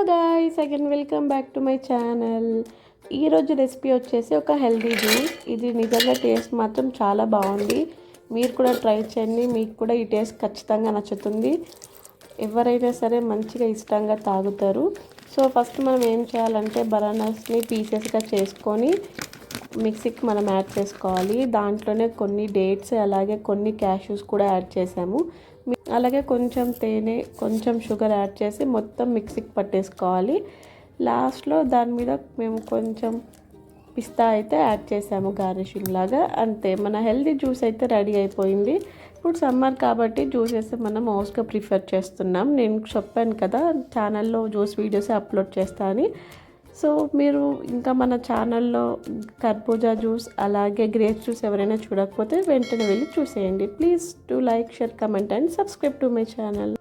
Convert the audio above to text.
Guys, again welcome back to my channel. ఈరోజు recipe వచ్చేసి ఒక హెల్దీ జ్యూస్. ఇది నిజంగా టేస్ట్ మాత్రం చాలా బాగుంది. మీరు కూడా ట్రై చేయండి, మీకు కూడా ఈ టేస్ట్ ఖచ్చితంగా నచ్చుతుంది. ఎవరైనా సరే మంచిగా ఇష్టంగా తాగుతారు. సో ఫస్ట్ మనం ఏం చేయాలంటే బనానాస్ని పీసెస్గా చేసుకొని మిక్సీకి మనం యాడ్ చేసుకోవాలి. దాంట్లోనే కొన్ని డేట్స్ అలాగే కొన్ని క్యాష్యూస్ కూడా యాడ్ చేసాము. అలాగే కొంచెం తేనె, కొంచెం షుగర్ యాడ్ చేసి మొత్తం మిక్సీకి పట్టేసుకోవాలి. లాస్ట్లో దాని మీద మేము కొంచెం పిస్తా అయితే యాడ్ చేసాము గార్నిషింగ్ లాగా. అంతే, మన హెల్దీ జ్యూస్ అయితే రెడీ అయిపోయింది. ఇప్పుడు సమ్మర్ కాబట్టి జ్యూసెస్ మనం మోస్ట్గా ప్రిఫర్ చేస్తున్నాం. నేను చెప్పాను కదా ఛానల్లో జ్యూస్ వీడియోస్ అప్లోడ్ చేస్తాను. సో మీరు ఇంకా మన ఛానల్లో కర్బూజా జ్యూస్ అలాగే గ్రేప్స్ జ్యూస్ ఎవరైనా చూడకపోతే వెంటనే వెళ్ళి చూసేయండి. Please to like, share, comment and subscribe to my channel.